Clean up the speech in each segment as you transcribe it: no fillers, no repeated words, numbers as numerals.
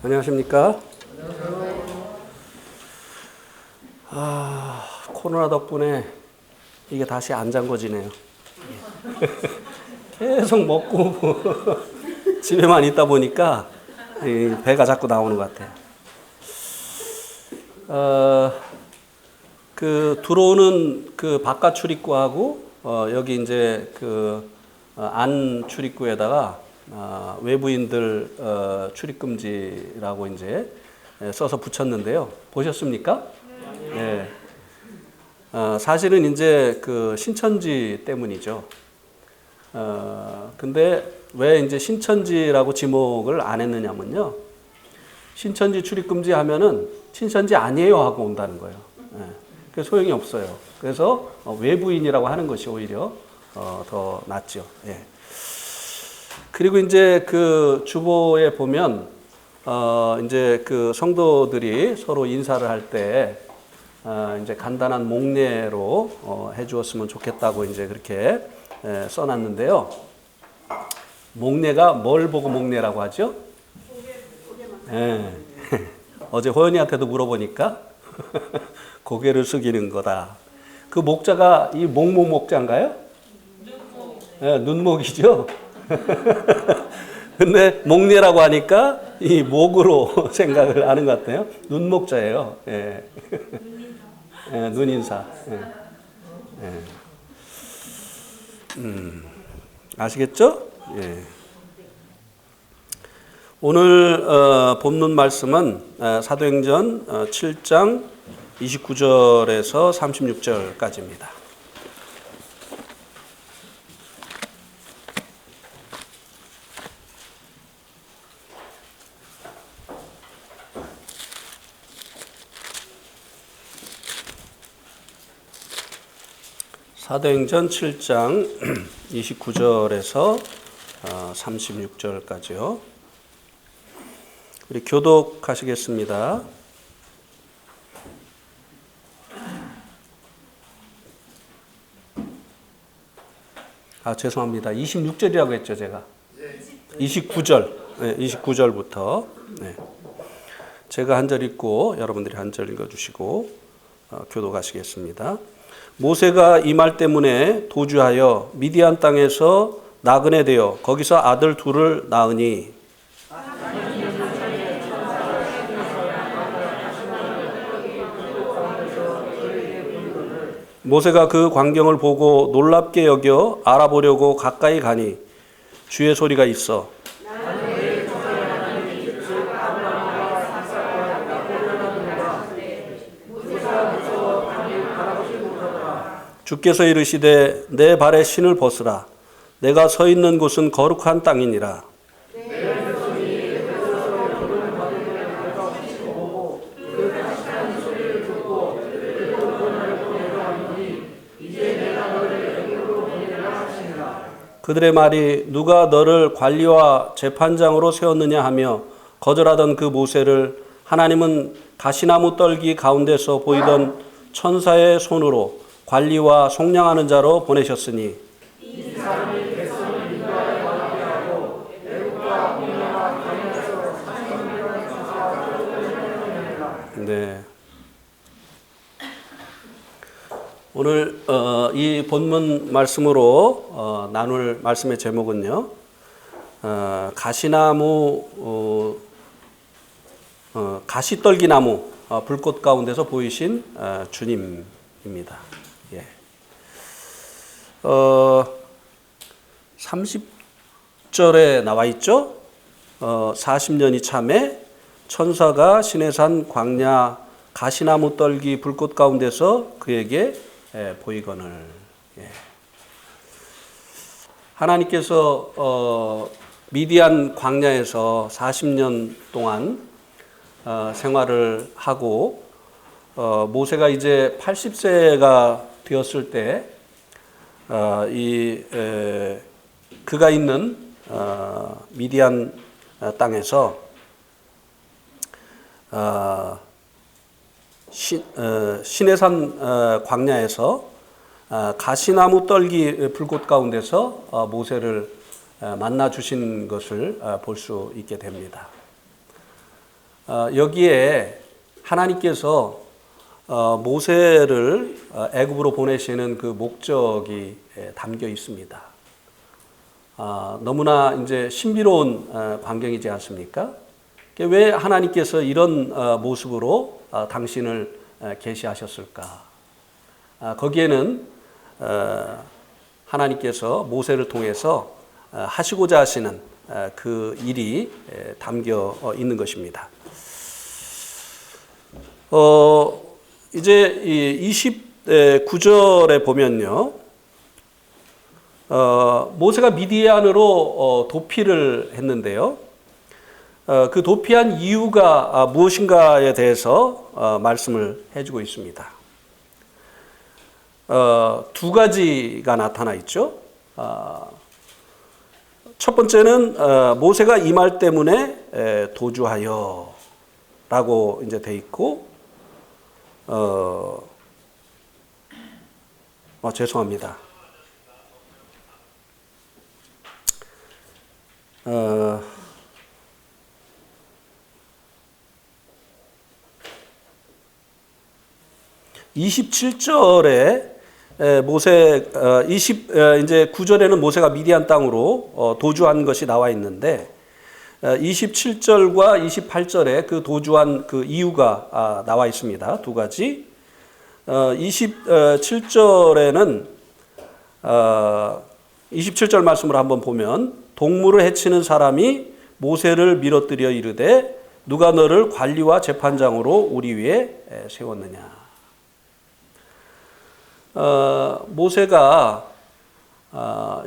안녕하십니까? 코로나 덕분에 이게 다시 안 잠궈지네요. 계속 먹고 집에만 있다 보니까 배가 자꾸 나오는 것 같아요. 들어오는 그 바깥 출입구하고 여기 이제 안 출입구에다가 외부인들 출입 금지라고 이제 써서 붙였는데요. 보셨습니까? 네. 사실은 이제 신천지 때문이죠. 근데 왜 이제 신천지라고 지목을 안 했느냐면요. 신천지 출입 금지 하면은 신천지 아니에요 하고 온다는 거예요. 그래서 소용이 없어요. 그래서 외부인이라고 하는 것이 오히려 더 낫죠. 예. 그리고 이제 주보에 보면 이제 성도들이 서로 인사를 할 때 이제 간단한 목례로 해 주었으면 좋겠다고 이제 그렇게 써놨는데요. 목례가 뭘 보고 목례라고 하죠? 예. 어제 호연이한테도 물어보니까 고개를 숙이는 거다. 그 목자가 이 목자인가요? 눈목. 예, 눈목이죠. 근데 목례라고 하니까 이 목으로 생각을 하는 것 같아요. 눈목자예요. 예. 예, 눈인사. 예. 예. 아시겠죠? 예. 오늘 본문 말씀은 사도행전 7장 29절에서 36절까지입니다. 사도행전 7장 29절에서 36절까지요. 우리 교독하시겠습니다. 죄송합니다. 26절이라고 했죠, 제가. 29절. 네, 29절부터. 네. 제가 한 절 읽고 여러분들이 한 절 읽어주시고 교독하시겠습니다. 모세가 이 말 때문에 도주하여 미디안 땅에서 나그네 되어 거기서 아들 둘을 낳으니 모세가 그 광경을 보고 놀랍게 여겨 알아보려고 가까이 가니 주의 소리가 있어 주께서 이르시되 내 발에 신을 벗으라 내가 서 있는 곳은 거룩한 땅이니라. 그들의 말이 누가 너를 관리와 재판장으로 세웠느냐 하며 거절하던 그 모세를 하나님은 가시나무 떨기 가운데서 보이던 천사의 손으로 관리와 속량하는 자로 보내셨으니 네. 오늘 이 본문 말씀으로 나눌 말씀의 제목은요. 가시나무 가시떨기나무 불꽃 가운데서 보이신 주님입니다. 예. 30절에 나와 있죠. 40년이 참에 천사가 시내산 광야 가시나무 떨기 불꽃 가운데서 그에게 보이거늘. 예. 하나님께서 미디안 광야에서 40년 동안 생활을 하고 모세가 이제 80세가 되었을 때 그가 있는 미디안 땅에서 시내산 광야에서 가시나무 떨기 불꽃 가운데서 모세를 만나 주신 것을 볼 수 있게 됩니다. 여기에 하나님께서 모세를 애굽으로 보내시는 그 목적이 담겨 있습니다. 너무나 이제 신비로운 광경이지 않습니까? 왜 하나님께서 이런 모습으로 당신을 계시하셨을까? 거기에는 하나님께서 모세를 통해서 하시고자 하시는 그 일이 담겨 있는 것입니다. 이제 29절에 보면요. 모세가 미디안으로 도피를 했는데요. 그 도피한 이유가 무엇인가에 대해서 말씀을 해주고 있습니다. 두 가지가 나타나 있죠. 첫 번째는 모세가 이 말 때문에 도주하여 라고 이제 돼 있고, 죄송합니다. 27절에 모세 이제 9절에는 모세가 미디안 땅으로 도주한 것이 나와 있는데 27절과 28절에 그 도주한 그 이유가 나와 있습니다. 두 가지. 27절에는 27절 말씀을 한번 보면 동물을 해치는 사람이 모세를 밀어뜨려 이르되 누가 너를 관리와 재판장으로 우리 위에 세웠느냐. 모세가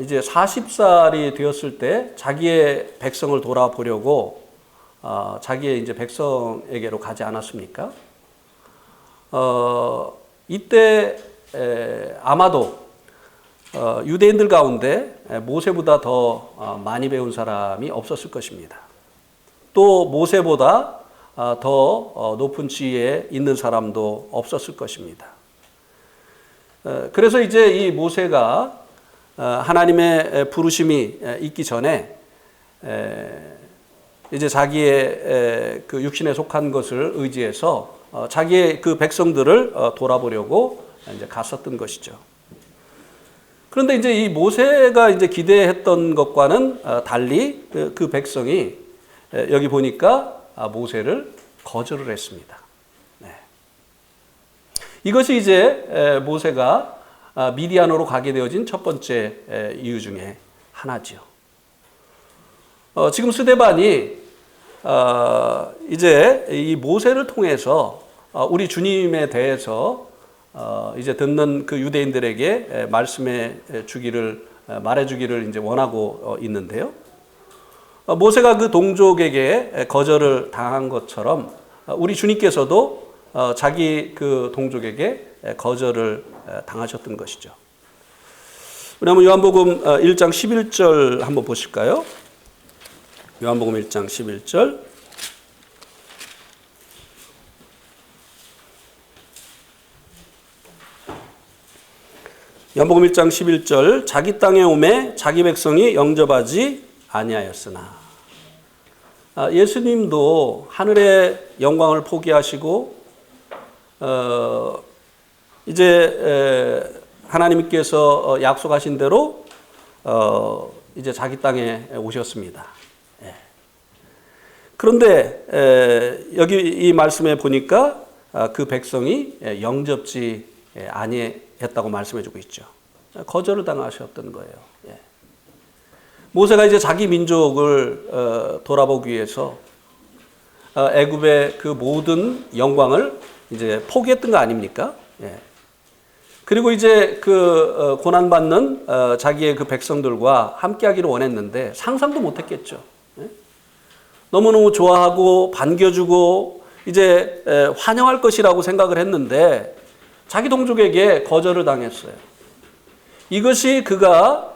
이제 40살이 되었을 때 자기의 백성을 돌아보려고 자기의 이제 백성에게로 가지 않았습니까? 이때 아마도 유대인들 가운데 모세보다 더 많이 배운 사람이 없었을 것입니다. 또 모세보다 더 높은 지위에 있는 사람도 없었을 것입니다. 그래서 이제 이 모세가 하나님의 부르심이 있기 전에 이제 자기의 그 육신에 속한 것을 의지해서 자기의 그 백성들을 돌아보려고 이제 갔었던 것이죠. 그런데 이제 이 모세가 이제 기대했던 것과는 달리 그 백성이 여기 보니까 모세를 거절을 했습니다. 이것이 이제 모세가 미디안으로 가게 되어진 첫 번째 이유 중에 하나죠. 지금 스데반이 이제 이 모세를 통해서 우리 주님에 대해서 이제 듣는 그 유대인들에게 말해주기를 이제 원하고 있는데요. 모세가 그 동족에게 거절을 당한 것처럼 우리 주님께서도 자기 그 동족에게 거절을 당하셨던 것이죠. 우리 한번 요한복음 1장 11절 한번 보실까요? 요한복음 1장 11절. 요한복음 1장 11절. 자기 땅에 오매 자기 백성이 영접하지 아니하였으나. 예수님도 하늘의 영광을 포기하시고 이제 하나님께서 약속하신 대로 이제 자기 땅에 오셨습니다. 그런데 여기 이 말씀에 보니까 그 백성이 영접지 아니했다고 말씀해주고 있죠. 거절을 당하셨던 거예요. 모세가 이제 자기 민족을 돌아보기 위해서 애굽의 그 모든 영광을 이제 포기했던 거 아닙니까? 그리고 이제 그 고난받는 자기의 그 백성들과 함께하기를 원했는데 상상도 못했겠죠. 너무너무 좋아하고 반겨주고 이제 환영할 것이라고 생각을 했는데 자기 동족에게 거절을 당했어요. 이것이 그가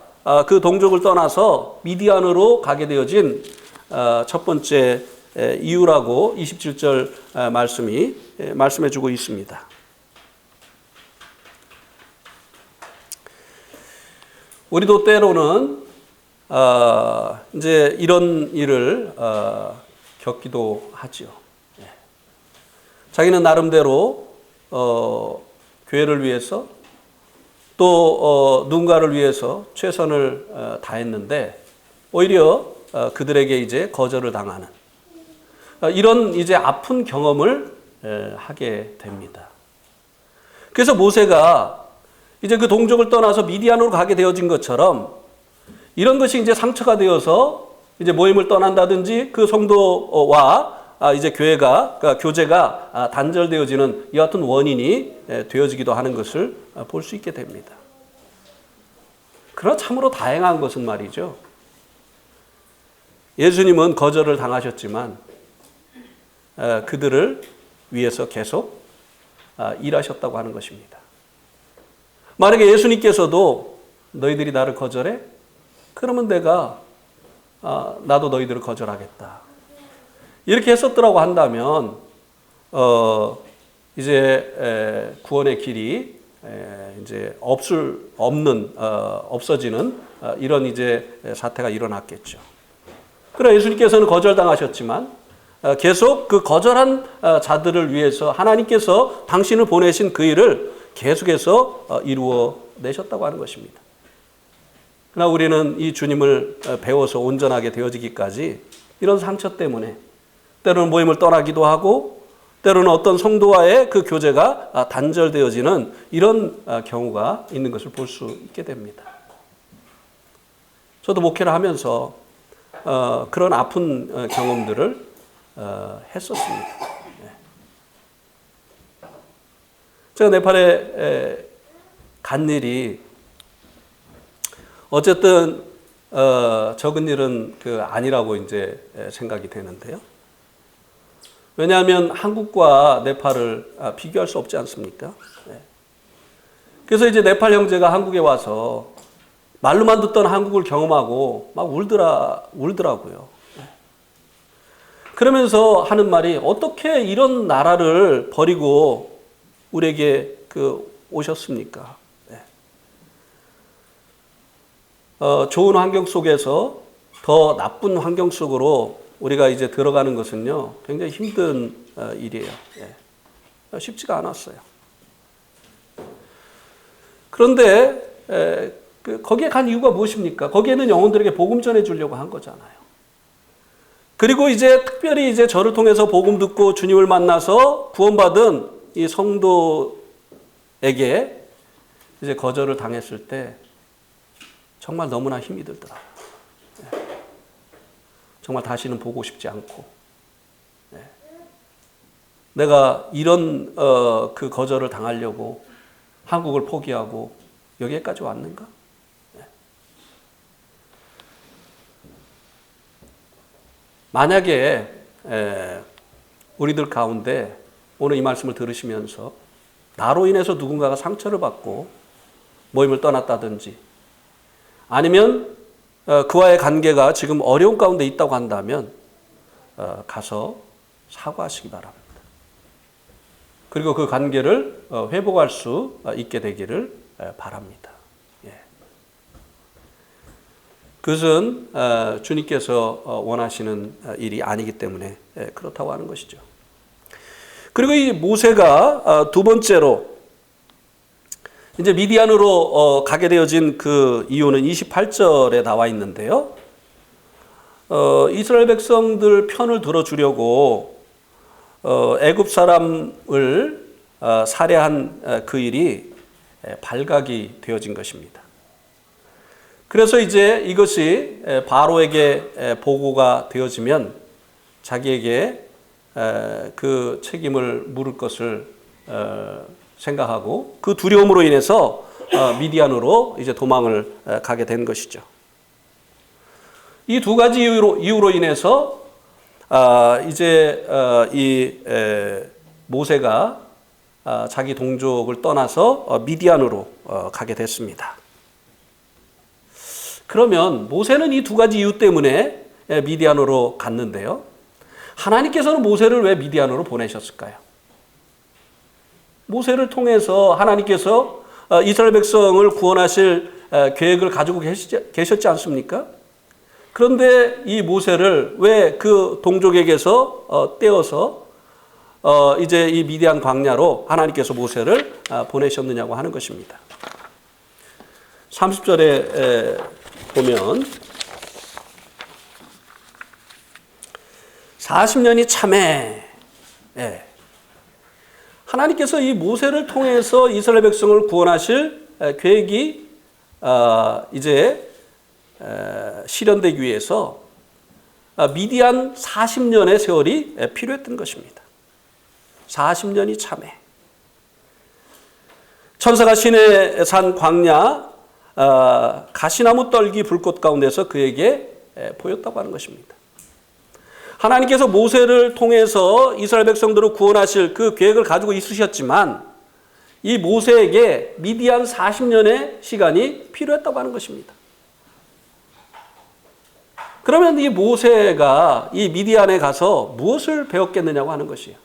그 동족을 떠나서 미디안으로 가게 되어진 첫 번째 이유라고 27절 말씀이 말씀해주고 있습니다. 우리도 때로는 이제 이런 일을 겪기도 하죠. 자기는 나름대로 교회를 위해서 또 누군가를 위해서 최선을 다했는데 오히려 그들에게 이제 거절을 당하는 이런 이제 아픈 경험을 하게 됩니다. 그래서 모세가 이제 그 동족을 떠나서 미디안으로 가게 되어진 것처럼 이런 것이 이제 상처가 되어서 이제 모임을 떠난다든지 그 성도와 이제 교회가, 그러니까 교제가 단절되어지는 여하튼 원인이 되어지기도 하는 것을 볼 수 있게 됩니다. 그러나 참으로 다행한 것은 말이죠. 예수님은 거절을 당하셨지만 그들을 위해서 계속 일하셨다고 하는 것입니다. 만약에 예수님께서도 너희들이 나를 거절해? 그러면 내가 나도 너희들을 거절하겠다. 이렇게 했었더라고 한다면 이제 구원의 길이 이제 없어지는 이런 이제 사태가 일어났겠죠. 그러나 예수님께서는 거절당하셨지만 계속 그 거절한 자들을 위해서 하나님께서 당신을 보내신 그 일을 계속해서 이루어 내셨다고 하는 것입니다. 그러나 우리는 이 주님을 배워서 온전하게 되어지기까지 이런 상처 때문에 때로는 모임을 떠나기도 하고 때로는 어떤 성도와의 그 교제가 단절되어지는 이런 경우가 있는 것을 볼 수 있게 됩니다. 저도 목회를 하면서 그런 아픈 경험들을 했었습니다. 제가 네팔에 간 일이 어쨌든 적은 일은 아니라고 이제 생각이 되는데요. 왜냐하면 한국과 네팔을 비교할 수 없지 않습니까? 그래서 이제 네팔 형제가 한국에 와서 말로만 듣던 한국을 경험하고 막 울더라고요. 그러면서 하는 말이 어떻게 이런 나라를 버리고 우리에게 오셨습니까? 좋은 환경 속에서 더 나쁜 환경 속으로 우리가 이제 들어가는 것은요, 굉장히 힘든 일이에요. 쉽지가 않았어요. 그런데 거기에 간 이유가 무엇입니까? 거기에는 영혼들에게 복음 전해 주려고 한 거잖아요. 그리고 이제 특별히 이제 저를 통해서 복음 듣고 주님을 만나서 구원받은 이 성도에게 이제 거절을 당했을 때 정말 너무나 힘이 들더라고요. 정말 다시는 보고 싶지 않고, 내가 이런 그 거절을 당하려고 한국을 포기하고 여기까지 왔는가? 만약에 우리들 가운데 오늘 이 말씀을 들으시면서 나로 인해서 누군가가 상처를 받고 모임을 떠났다든지 아니면 그와의 관계가 지금 어려운 가운데 있다고 한다면 가서 사과하시기 바랍니다. 그리고 그 관계를 회복할 수 있게 되기를 바랍니다. 그것은 주님께서 원하시는 일이 아니기 때문에 그렇다고 하는 것이죠. 그리고 이 모세가 두 번째로 이제 미디안으로 가게 되어진 그 이유는 28절에 나와 있는데요. 이스라엘 백성들 편을 들어주려고 애굽 사람을 살해한 그 일이 발각이 되어진 것입니다. 그래서 이제 이것이 바로에게 보고가 되어지면 자기에게 그 책임을 물을 것을 생각하고 그 두려움으로 인해서 미디안으로 이제 도망을 가게 된 것이죠. 이 두 가지 이유로 인해서 이제 이 모세가 자기 동족을 떠나서 미디안으로 가게 됐습니다. 그러면 모세는 이 두 가지 이유 때문에 미디안으로 갔는데요. 하나님께서는 모세를 왜 미디안으로 보내셨을까요? 모세를 통해서 하나님께서 이스라엘 백성을 구원하실 계획을 가지고 계셨지 않습니까? 그런데 이 모세를 왜 그 동족에게서 떼어서 이제 이 미디안 광야로 하나님께서 모세를 보내셨느냐고 하는 것입니다. 30절에 보면 40년이 참에 하나님께서 이 모세를 통해서 이스라엘 백성을 구원하실 계획이 이제 실현되기 위해서 미디안 40년의 세월이 필요했던 것입니다. 40년이 참에 천사가 시내 산 광야 가시나무 떨기 불꽃 가운데서 그에게 보였다고 하는 것입니다. 하나님께서 모세를 통해서 이스라엘 백성들을 구원하실 그 계획을 가지고 있으셨지만 이 모세에게 미디안 40년의 시간이 필요했다고 하는 것입니다. 그러면 이 모세가 이 미디안에 가서 무엇을 배웠겠느냐고 하는 것이에요.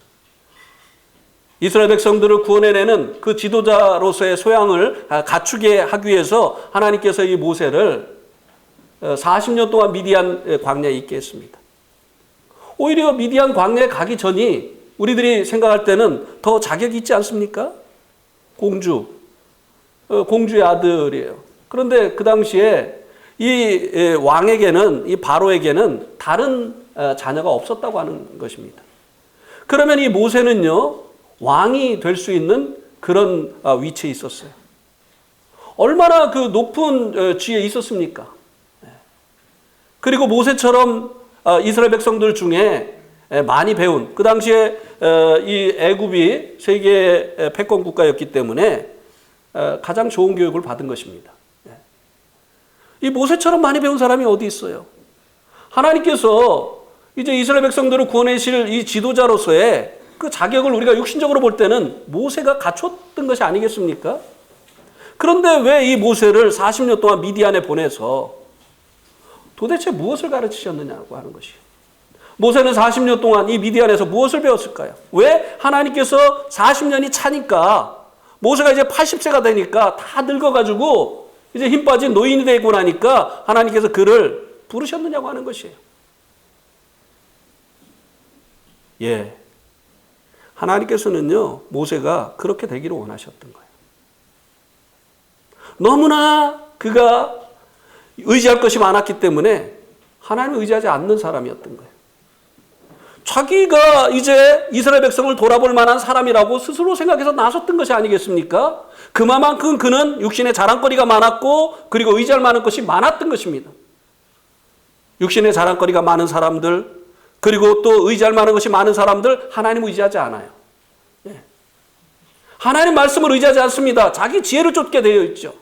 이스라엘 백성들을 구원해내는 그 지도자로서의 소양을 갖추게 하기 위해서 하나님께서 이 모세를 40년 동안 미디안 광야에 있게 했습니다. 오히려 미디안 광야에 가기 전이 우리들이 생각할 때는 더 자격이 있지 않습니까? 공주의 아들이에요. 그런데 그 당시에 이 왕에게는, 이 바로에게는 다른 자녀가 없었다고 하는 것입니다. 그러면 이 모세는요, 왕이 될 수 있는 그런 위치에 있었어요. 얼마나 그 높은 지위에 있었습니까? 그리고 모세처럼 이스라엘 백성들 중에 많이 배운, 그 당시에 이 애굽이 세계 패권 국가였기 때문에 가장 좋은 교육을 받은 것입니다. 이 모세처럼 많이 배운 사람이 어디 있어요? 하나님께서 이제 이스라엘 백성들을 구원하실 이 지도자로서의 그 자격을 우리가 육신적으로 볼 때는 모세가 갖췄던 것이 아니겠습니까? 그런데 왜 이 모세를 40년 동안 미디안에 보내서 도대체 무엇을 가르치셨느냐고 하는 것이에요. 모세는 40년 동안 이 미디안에서 무엇을 배웠을까요? 왜 하나님께서 40년이 차니까 모세가 이제 80세가 되니까 다 늙어가지고 이제 힘 빠진 노인이 되고 나니까 하나님께서 그를 부르셨느냐고 하는 것이에요. 하나님께서는요, 모세가 그렇게 되기를 원하셨던 거예요. 너무나 그가 의지할 것이 많았기 때문에 하나님을 의지하지 않는 사람이었던 거예요. 자기가 이제 이스라엘 백성을 돌아볼 만한 사람이라고 스스로 생각해서 나섰던 것이 아니겠습니까? 그만큼 그는 육신의 자랑거리가 많았고 그리고 의지할 만한 것이 많았던 것입니다. 육신의 자랑거리가 많은 사람들, 그리고 또 의지할 만한 것이 많은 사람들, 하나님을 의지하지 않아요. 하나님 말씀을 의지하지 않습니다. 자기 지혜를 쫓게 되어 있죠.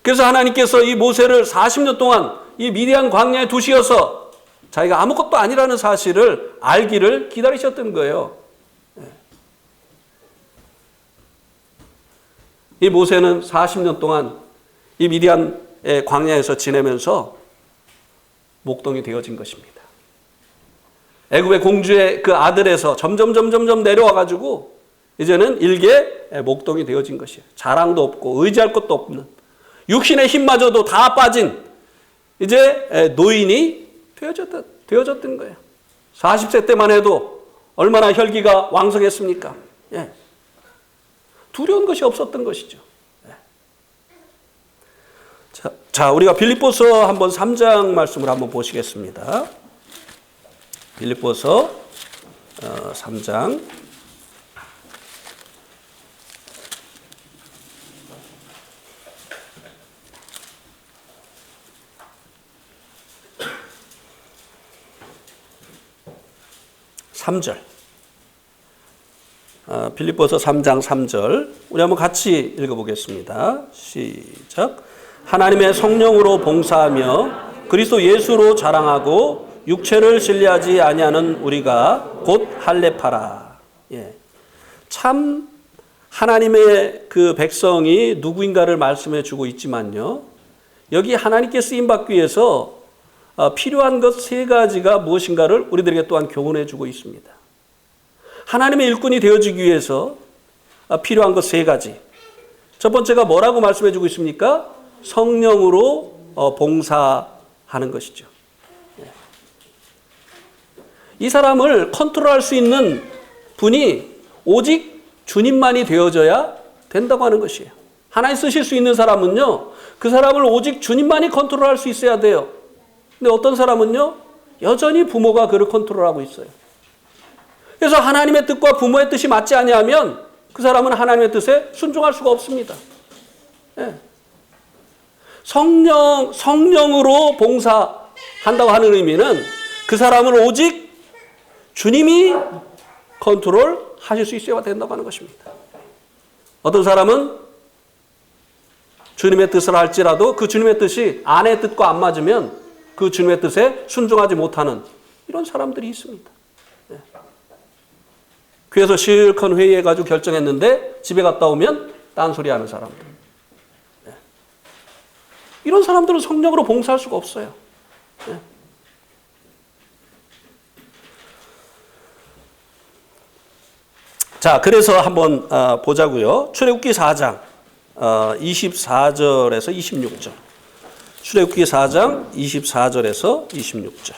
그래서 하나님께서 이 모세를 40년 동안 이 미디안 광야에 두시어서 자기가 아무것도 아니라는 사실을 알기를 기다리셨던 거예요. 이 모세는 40년 동안 이 미디안의 광야에서 지내면서 목동이 되어진 것입니다. 애굽의 공주의 그 아들에서 점점 내려와가지고 이제는 일개 목동이 되어진 것이에요. 자랑도 없고 의지할 것도 없는, 육신의 힘마저도 다 빠진 이제 노인이 되어졌던 거예요. 40세 때만 해도 얼마나 혈기가 왕성했습니까? 두려운 것이 없었던 것이죠. 자, 우리가 빌립보서 한번 3장 말씀을 한번 보시겠습니다. 빌립보서 3장 3절. 빌립보서 3장 3절. 우리 한번 같이 읽어보겠습니다. 시작. 하나님의 성령으로 봉사하며 그리스도 예수로 자랑하고 육체를 신뢰하지 아니하는 우리가 곧 할례파라. 참 하나님의 그 백성이 누구인가를 말씀해 주고 있지만요, 여기 하나님께 쓰임 받기 위해서 필요한 것 세 가지가 무엇인가를 우리들에게 또한 교훈해 주고 있습니다. 하나님의 일꾼이 되어지기 위해서 필요한 것 세 가지. 첫 번째가 뭐라고 말씀해 주고 있습니까? 성령으로 봉사하는 것이죠. 이 사람을 컨트롤할 수 있는 분이 오직 주님만이 되어져야 된다고 하는 것이에요. 하나님 쓰실 수 있는 사람은요, 그 사람을 오직 주님만이 컨트롤할 수 있어야 돼요. 근데 어떤 사람은요, 여전히 부모가 그를 컨트롤하고 있어요. 그래서 하나님의 뜻과 부모의 뜻이 맞지 아니하면 그 사람은 하나님의 뜻에 순종할 수가 없습니다. 예. 성령으로 봉사한다고 하는 의미는 그 사람을 오직 주님이 컨트롤 하실 수 있어야 된다고 하는 것입니다. 어떤 사람은 주님의 뜻을 할지라도 그 주님의 뜻이 아내의 뜻과 안 맞으면 그 주님의 뜻에 순종하지 못하는 이런 사람들이 있습니다. 네. 교회에서 실컷 회의해가지고 결정했는데 집에 갔다 오면 딴소리 하는 사람들. 네. 이런 사람들은 성령으로 봉사할 수가 없어요. 네. 자, 그래서 한번 보자고요. 출애굽기 4장 24절에서 26절. 출애굽기 4장 24절에서 26절.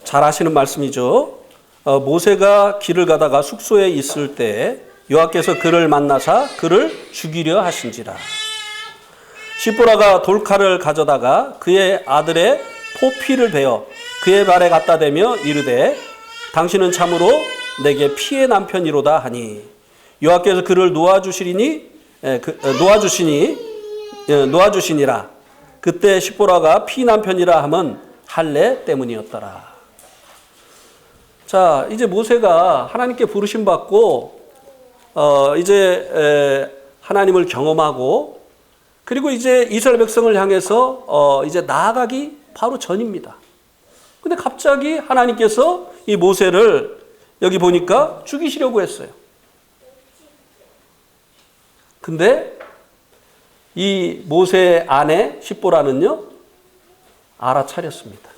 잘 아시는 말씀이죠. 모세가 길을 가다가 숙소에 있을 때 여호와께서 그를 만나사 그를 죽이려 하신지라. 시보라가 돌칼을 가져다가 그의 아들의 포피를 베어 그의 발에 갖다 대며 이르되 당신은 참으로 내게 피의 남편이로다 하니 여호와께서 그를 놓아주시니라. 그때 시보라가 피 남편이라 함은 할례 때문이었더라. 자, 이제 모세가 하나님께 부르심 받고 이제 하나님을 경험하고 그리고 이제 이스라엘 백성을 향해서 이제 나아가기 바로 전입니다. 근데 갑자기 하나님께서 이 모세를 여기 보니까 죽이시려고 했어요. 근데 이 모세의 아내 십보라는요, 알아차렸습니다.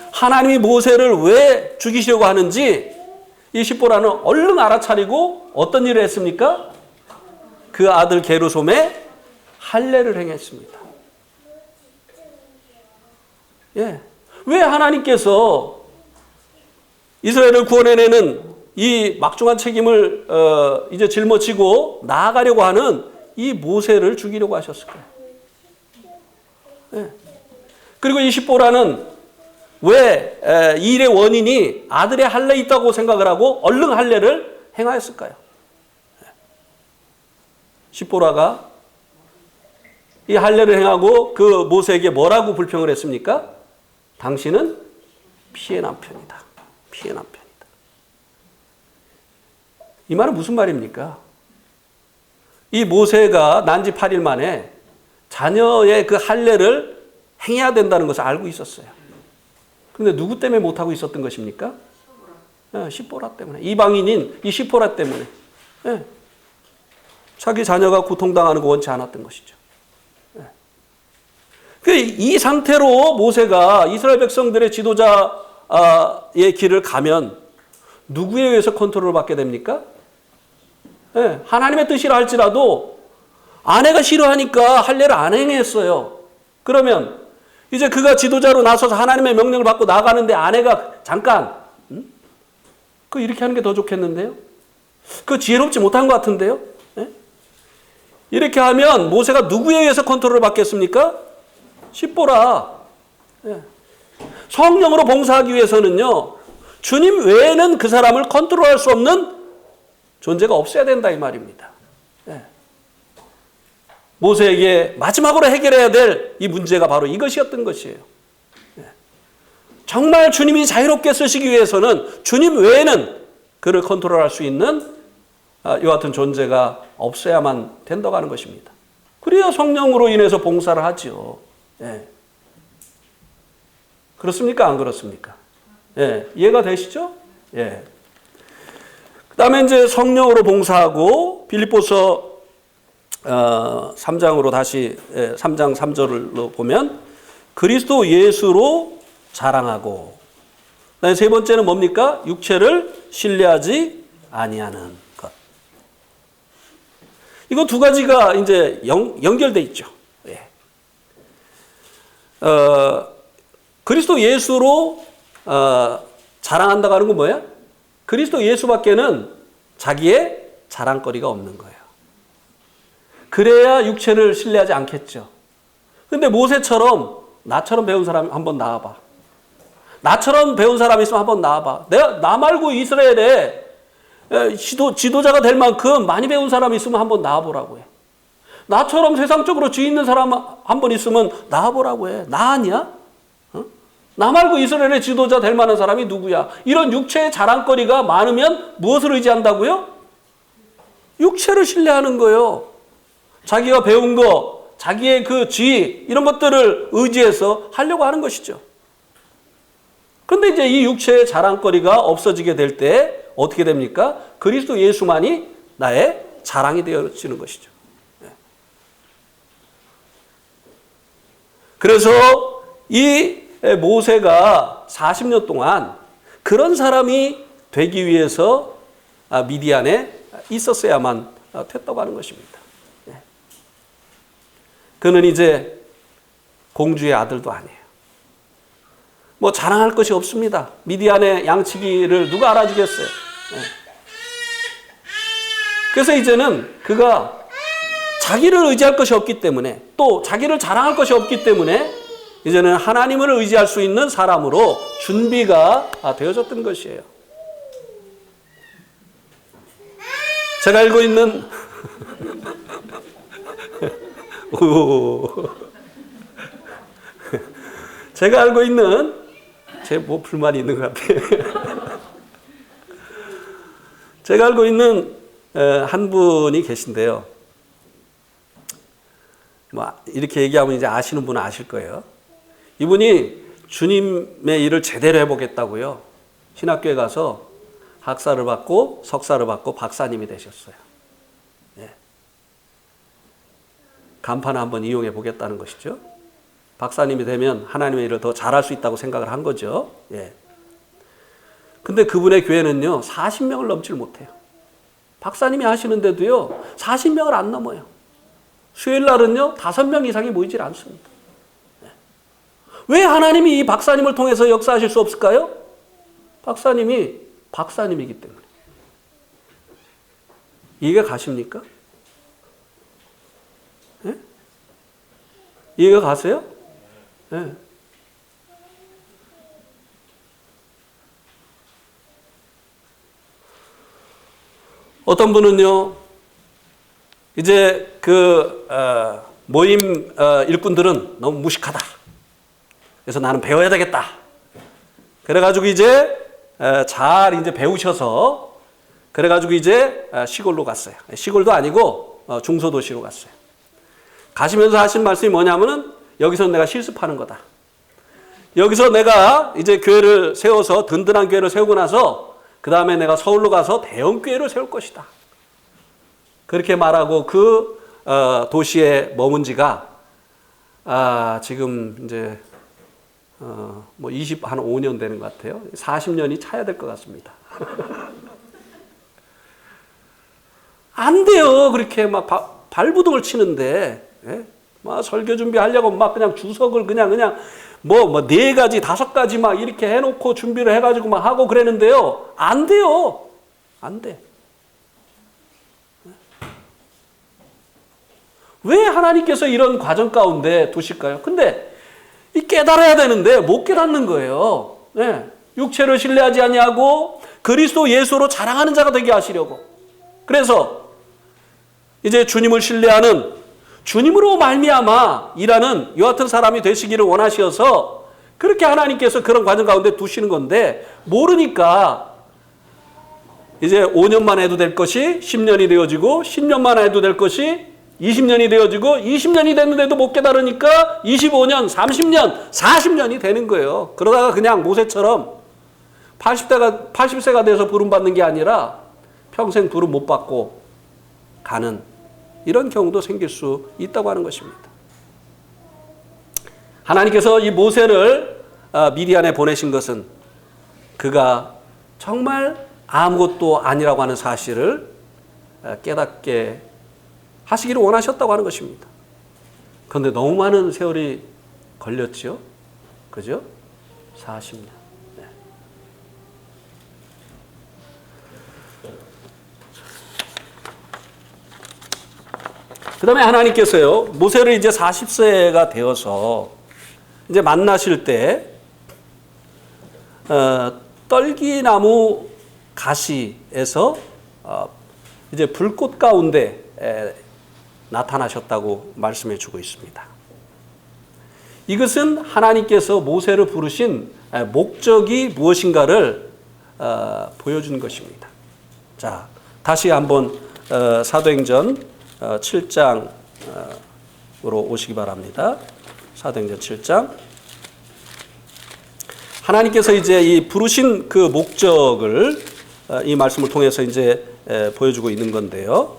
하나님이 모세를 왜 죽이시려고 하는지 이 십보라는 얼른 알아차리고 어떤 일을 했습니까? 그 아들 게르솜에 할례를 행했습니다. 예. 왜 하나님께서 이스라엘을 구원해내는 이 막중한 책임을 이제 짊어지고 나아가려고 하는 이 모세를 죽이려고 하셨을까요? 예. 그리고 이 십보라는 왜 이 일의 원인이 아들의 할례 있다고 생각을 하고 얼른 할례를 행하였을까요? 십보라가 이 할례를 행하고 그 모세에게 뭐라고 불평을 했습니까? 당신은 피의 남편이다. 피의 남편이다. 이 말은 무슨 말입니까? 이 모세가 난지 8일 만에 자녀의 그 할례를 행해야 된다는 것을 알고 있었어요. 그런데 누구 때문에 못하고 있었던 것입니까? 십보라 때문에. 이방인인 이 십보라 때문에. 예. 자기 자녀가 고통당하는 거 원치 않았던 것이죠. 예. 이 상태로 모세가 이스라엘 백성들의 지도자의 길을 가면 누구에 의해서 컨트롤을 받게 됩니까? 예. 하나님의 뜻이라 할지라도 아내가 싫어하니까 할례를 안 행했어요. 그러면 이제 그가 지도자로 나서서 하나님의 명령을 받고 나가는데 아내가 잠깐, 그 이렇게 하는 게 더 좋겠는데요? 그 지혜롭지 못한 것 같은데요? 네? 이렇게 하면 모세가 누구에 의해서 컨트롤을 받겠습니까? 십보라. 네. 성령으로 봉사하기 위해서는요, 주님 외에는 그 사람을 컨트롤할 수 없는 존재가 없어야 된다 이 말입니다. 네. 모세에게 마지막으로 해결해야 될 이 문제가 바로 이것이었던 것이에요. 정말 주님이 자유롭게 쓰시기 위해서는 주님 외에는 그를 컨트롤할 수 있는 이와 같은 존재가 없어야만 된다고 하는 것입니다. 그래야 성령으로 인해서 봉사를 하죠. 예. 그렇습니까? 안 그렇습니까? 예. 이해가 되시죠? 예. 그 다음에 이제 성령으로 봉사하고 빌립보서 3장으로 다시 3장 3절로 보면 그리스도 예수로 자랑하고. 그다음에 세 번째는 뭡니까? 육체를 신뢰하지 아니하는 것. 이거 두 가지가 이제 연결돼 있죠. 예. 그리스도 예수로 자랑한다고 하는 건 뭐야? 그리스도 예수밖에는 자기의 자랑거리가 없는 거예요. 그래야 육체를 신뢰하지 않겠죠. 근데 모세처럼 나처럼 배운 사람이 한번 나와봐. 나처럼 배운 사람이 있으면 한번 나와봐. 나 말고 이스라엘에 지도자가 될 만큼 많이 배운 사람이 있으면 한번 나와보라고 해. 나처럼 세상적으로 지혜 있는 사람 한번 있으면 나와보라고 해. 나 아니야? 나 말고 이스라엘의 지도자 될 만한 사람이 누구야? 이런 육체의 자랑거리가 많으면 무엇을 의지한다고요? 육체를 신뢰하는 거예요. 자기가 배운 거, 자기의 그 지혜, 이런 것들을 의지해서 하려고 하는 것이죠. 그런데 이제 이 육체의 자랑거리가 없어지게 될 때 어떻게 됩니까? 그리스도 예수만이 나의 자랑이 되어지는 것이죠. 그래서 이 모세가 40년 동안 그런 사람이 되기 위해서 미디안에 있었어야만 됐다고 하는 것입니다. 그는 이제 공주의 아들도 아니에요. 뭐 자랑할 것이 없습니다. 미디안의 양치기를 누가 알아주겠어요. 그래서 이제는 그가 자기를 의지할 것이 없기 때문에, 또 자기를 자랑할 것이 없기 때문에 이제는 하나님을 의지할 수 있는 사람으로 준비가 되어졌던 것이에요. 제가 알고 있는 제가 알고 있는 제 뭐 불만이 있는 것 같아요. 제가 알고 있는 한 분이 계신데요. 뭐 이렇게 얘기하면 이제 아시는 분은 아실 거예요. 이분이 주님의 일을 제대로 해보겠다고요. 신학교에 가서 학사를 받고 석사를 받고 박사님이 되셨어요. 예. 간판을 한번 이용해 보겠다는 것이죠. 박사님이 되면 하나님의 일을 더 잘할 수 있다고 생각을 한 거죠. 예. 근데 그분의 교회는요, 40명을 넘질 못해요. 박사님이 하시는데도요, 40명을 안 넘어요. 수요일 날은요, 5명 이상이 모이질 않습니다. 예. 왜 하나님이 이 박사님을 통해서 역사하실 수 없을까요? 박사님이 박사님이기 때문에. 이해가 가십니까? 예? 이해가 가세요? 예. 어떤 분은요, 이제 그 모임 일꾼들은 너무 무식하다. 그래서 나는 배워야 되겠다. 그래가지고 이제 잘 이제 배우셔서 그래가지고 이제 시골로 갔어요. 시골도 아니고 중소도시로 갔어요. 가시면서 하신 말씀이 뭐냐면은 여기서 내가 실습하는 거다. 여기서 내가 이제 교회를 세워서 든든한 교회를 세우고 나서 그 다음에 내가 서울로 가서 대형 교회를 세울 것이다. 그렇게 말하고 그 도시에 머문 지가 지금 이제 뭐 한 5년 되는 것 같아요. 40년이 차야 될 것 같습니다. 안 돼요. 그렇게 막 발부둥을 치는데, 예? 막 설교 준비하려고 막 그냥 주석을 그냥 뭐 4가지, 5가지 막 이렇게 해놓고 준비를 해가지고 막 하고 그랬는데요. 안 돼요. 안 돼. 왜 하나님께서 이런 과정 가운데 두실까요? 근데 이 깨달아야 되는데 못 깨닫는 거예요. 네. 육체를 신뢰하지 아니하고 그리스도 예수로 자랑하는 자가 되게 하시려고. 그래서 이제 주님을 신뢰하는, 주님으로 말미암아 일하는 이 같은 사람이 되시기를 원하셔서 그렇게 하나님께서 그런 과정 가운데 두시는 건데, 모르니까 이제 5년만 해도 될 것이 10년이 되어지고 10년만 해도 될 것이 20년이 되어지고 20년이 됐는데도 못 깨달으니까 25년, 30년, 40년이 되는 거예요. 그러다가 그냥 모세처럼 80세가 돼서 부름받는 게 아니라 평생 부름 못 받고 가는 이런 경우도 생길 수 있다고 하는 것입니다. 하나님께서 이 모세를 미디안에 보내신 것은 그가 정말 아무것도 아니라고 하는 사실을 깨닫게 하시기를 원하셨다고 하는 것입니다. 그런데 너무 많은 세월이 걸렸죠. 그죠? 40년. 네. 그 다음에 하나님께서요, 모세를 이제 40세가 되어서 이제 만나실 때, 떨기나무 가시에서 이제 불꽃 가운데 나타나셨다고 말씀해 주고 있습니다. 이것은 하나님께서 모세를 부르신 목적이 무엇인가를 보여주는 것입니다. 자, 다시 한번 사도행전 7장으로 오시기 바랍니다. 사도행전 7장. 하나님께서 이제 이 부르신 그 목적을 이 말씀을 통해서 이제 보여주고 있는 건데요.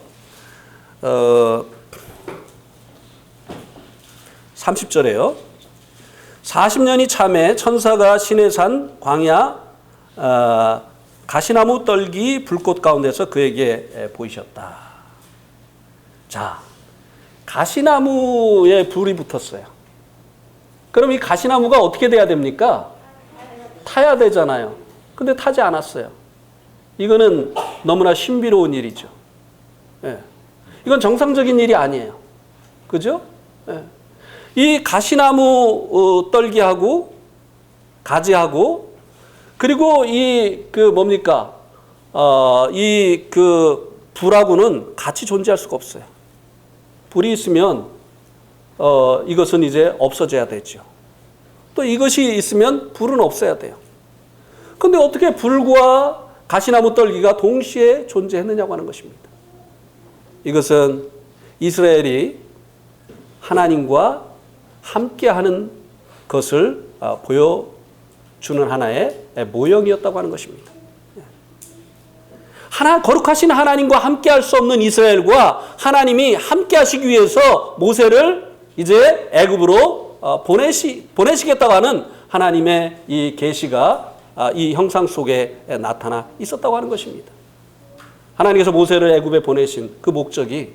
30절에요. 40년이 참에 천사가 시내산 광야 가시나무 떨기 불꽃 가운데서 그에게 보이셨다. 자, 가시나무에 불이 붙었어요. 그럼 이 가시나무가 어떻게 돼야 됩니까? 타야 되잖아요. 근데 타지 않았어요. 이거는 너무나 신비로운 일이죠. 예. 이건 정상적인 일이 아니에요. 그죠? 예. 이 가시나무 떨기하고 가지하고 그리고 이 뭡니까? 이 불하고는 같이 존재할 수가 없어요. 불이 있으면 이것은 이제 없어져야 되죠. 또 이것이 있으면 불은 없어야 돼요. 근데 어떻게 불과 가시나무 떨기가 동시에 존재했느냐고 하는 것입니다. 이것은 이스라엘이 하나님과 함께하는 것을 보여주는 하나의 모형이었다고 하는 것입니다. 거룩하신 하나님과 함께할 수 없는 이스라엘과 하나님이 함께하시기 위해서 모세를 이제 애굽으로 보내시겠다고 하는 하나님의 이 계시가 이 형상 속에 나타나 있었다고 하는 것입니다. 하나님께서 모세를 애굽에 보내신 그 목적이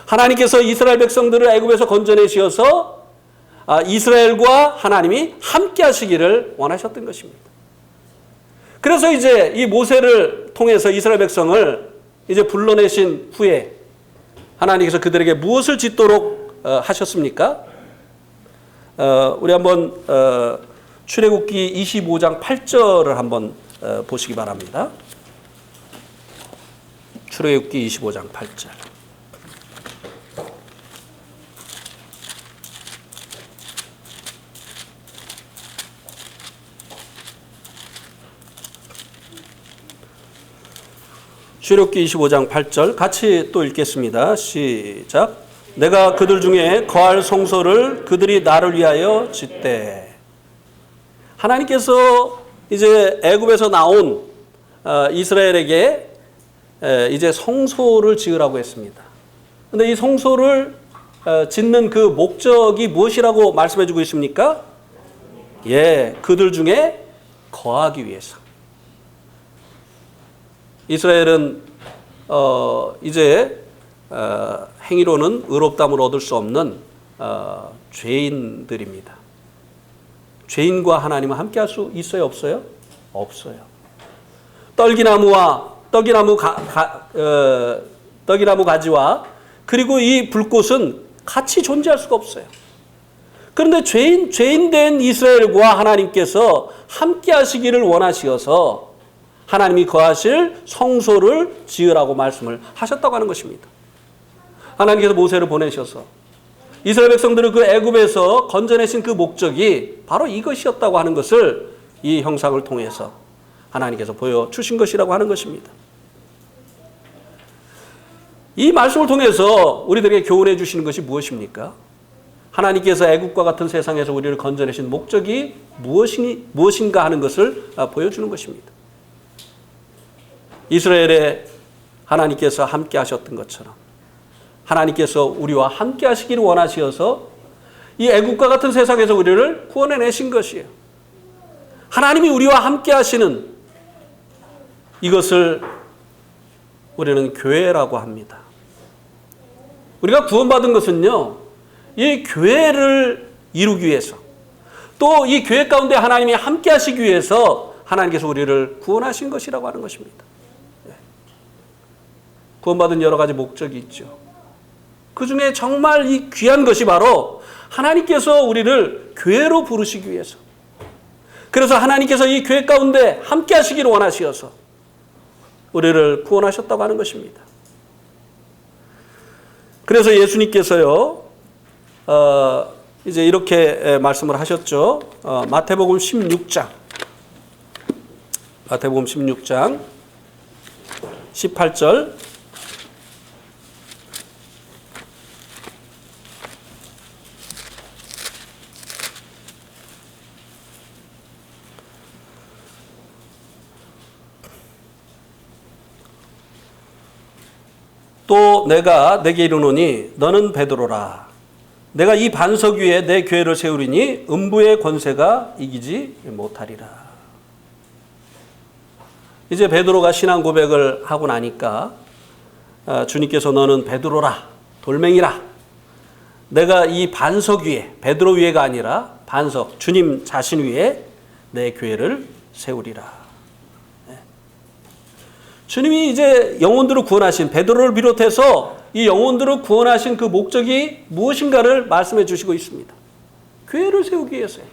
하나님께서 이스라엘 백성들을 애굽에서 건져내시어서 이스라엘과 하나님이 함께 하시기를 원하셨던 것입니다. 그래서 이제 이 모세를 통해서 이스라엘 백성을 이제 불러내신 후에 하나님께서 그들에게 무엇을 짓도록 하셨습니까? 우리 한번 출애굽기 25장 8절을 한번 보시기 바랍니다. 출애굽기 25장 8절. 출애굽기 25장 8절 같이 또 읽겠습니다. 시작. 내가 그들 중에 거할 성소를 그들이 나를 위하여 짓되. 하나님께서 이제 애굽에서 나온 이스라엘에게 이제 성소를 지으라고 했습니다. 그런데 이 성소를 짓는 그 목적이 무엇이라고 말씀해주고 있습니까? 예, 그들 중에 거하기 위해서. 이스라엘은 이제 행위로는 의롭다함을 얻을 수 없는 죄인들입니다. 죄인과 하나님은 함께할 수 있어요, 없어요? 없어요. 떨기나무 가지와 그리고 이 불꽃은 같이 존재할 수가 없어요. 그런데 죄인된 이스라엘과 하나님께서 함께하시기를 원하시어서 하나님이 거하실 성소를 지으라고 말씀을 하셨다고 하는 것입니다. 하나님께서 모세를 보내셔서 이스라엘 백성들을 그 애굽에서 건져내신 그 목적이 바로 이것이었다고 하는 것을 이 형상을 통해서 하나님께서 보여주신 것이라고 하는 것입니다. 이 말씀을 통해서 우리들에게 교훈해 주시는 것이 무엇입니까? 하나님께서 애굽과 같은 세상에서 우리를 건져내신 목적이 무엇인가 하는 것을 보여주는 것입니다. 이스라엘에 하나님께서 함께 하셨던 것처럼 하나님께서 우리와 함께 하시기를 원하시어서 이 애국과 같은 세상에서 우리를 구원해내신 것이에요. 하나님이 우리와 함께 하시는 이것을 우리는 교회라고 합니다. 우리가 구원받은 것은요, 이 교회를 이루기 위해서, 또 이 교회 가운데 하나님이 함께 하시기 위해서 하나님께서 우리를 구원하신 것이라고 하는 것입니다. 구원받은 여러 가지 목적이 있죠. 그 중에 정말 이 귀한 것이 바로 하나님께서 우리를 교회로 부르시기 위해서, 그래서 하나님께서 이 교회 가운데 함께 하시기를 원하시어서 우리를 구원하셨다고 하는 것입니다. 그래서 예수님께서요, 이제 이렇게 말씀을 하셨죠. 마태복음 16장 18절. 또 내가 내게 이르노니 너는 베드로라. 내가 이 반석 위에 내 교회를 세우리니 음부의 권세가 이기지 못하리라. 이제 베드로가 신앙 고백을 하고 나니까 주님께서 너는 베드로라, 돌멩이라. 내가 이 반석 위에, 베드로 위에가 아니라 반석, 주님 자신 위에 내 교회를 세우리라. 주님이 이제 영혼들을 구원하신, 베드로를 비롯해서 이 영혼들을 구원하신 그 목적이 무엇인가를 말씀해 주시고 있습니다. 교회를 세우기 위해서요.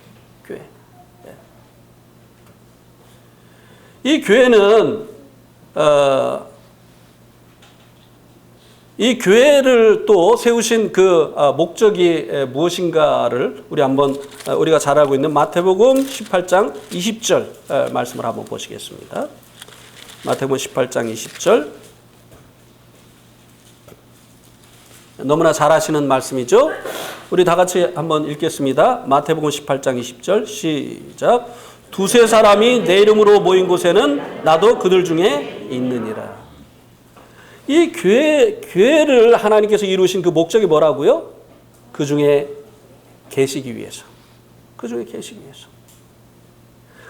교회. 이 교회는 이 교회를 또 세우신 그 목적이 무엇인가를 우리가 잘 알고 있는 마태복음 18장 20절 말씀을 한번 보시겠습니다. 마태복음 18장 20절. 너무나 잘 아시는 말씀이죠. 우리 다 같이 한번 읽겠습니다. 마태복음 18장 20절 시작. 두세 사람이 내 이름으로 모인 곳에는 나도 그들 중에 있느니라. 이 교회를 하나님께서 이루신 그 목적이 뭐라고요? 그 중에 계시기 위해서. 그 중에 계시기 위해서.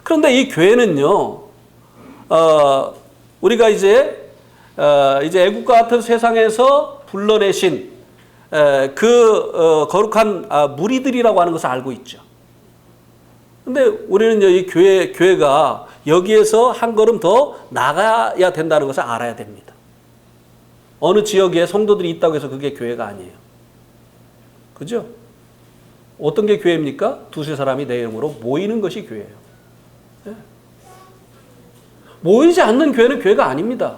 그런데 이 교회는요, 우리가 이제 애국과 같은 세상에서 불러내신 거룩한 무리들이라고 하는 것을 알고 있죠. 근데 우리는 이 교회가 여기에서 한 걸음 더 나가야 된다는 것을 알아야 됩니다. 어느 지역에 성도들이 있다고 해서 그게 교회가 아니에요. 그죠? 어떤 게 교회입니까? 두세 사람이 내 이름으로 모이는 것이 교회예요. 네. 모이지 않는 교회는 교회가 아닙니다.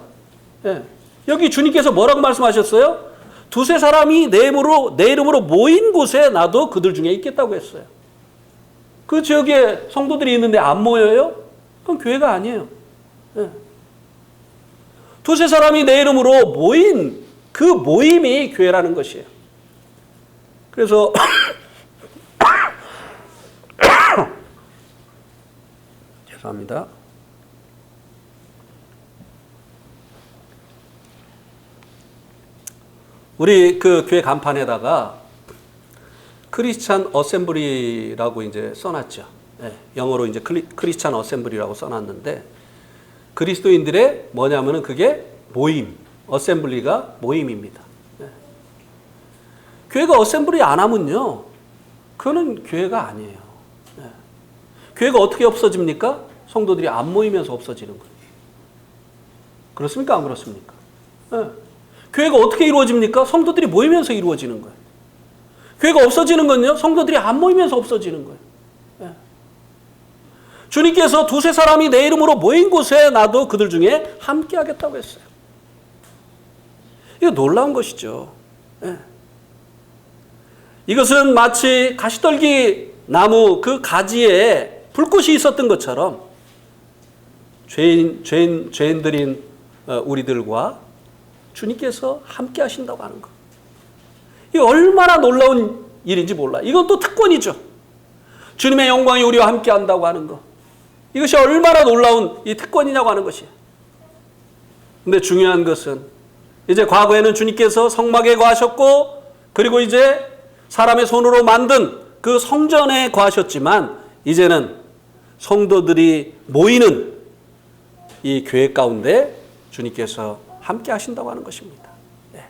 네. 여기 주님께서 뭐라고 말씀하셨어요? 두세 사람이 내 이름으로 모인 곳에 나도 그들 중에 있겠다고 했어요. 그 지역에 성도들이 있는데 안 모여요? 그건 교회가 아니에요. 네. 두세 사람이 내 이름으로 모인 그 모임이 교회라는 것이에요. 그래서 죄송합니다. 우리 그 교회 간판에다가 크리스찬 어셈블리라고 이제 써놨죠. 네, 영어로 이제 크리스찬 어셈블리라고 써놨는데, 그리스도인들의 뭐냐면은 그게 모임, 어셈블리가 모임입니다. 네. 교회가 어셈블리 안 하면요, 그거는 교회가 아니에요. 네. 교회가 어떻게 없어집니까? 성도들이 안 모이면서 없어지는 거예요. 그렇습니까? 안 그렇습니까? 네. 교회가 어떻게 이루어집니까? 성도들이 모이면서 이루어지는 거예요. 교회가 없어지는 건요, 성도들이 안 모이면서 없어지는 거예요. 네. 주님께서 두세 사람이 내 이름으로 모인 곳에 나도 그들 중에 함께 하겠다고 했어요. 이거 놀라운 것이죠. 네. 이것은 마치 가시떨기 나무 그 가지에 불꽃이 있었던 것처럼 죄인들인 우리들과 주님께서 함께 하신다고 하는 것. 이게 얼마나 놀라운 일인지 몰라. 이건 또 특권이죠. 주님의 영광이 우리와 함께 한다고 하는 것. 이것이 얼마나 놀라운 이 특권이냐고 하는 것이에요. 근데 중요한 것은 이제 과거에는 주님께서 성막에 거하셨고, 그리고 이제 사람의 손으로 만든 그 성전에 거하셨지만, 이제는 성도들이 모이는 이 교회 가운데 주님께서 함께 하신다고 하는 것입니다. 네.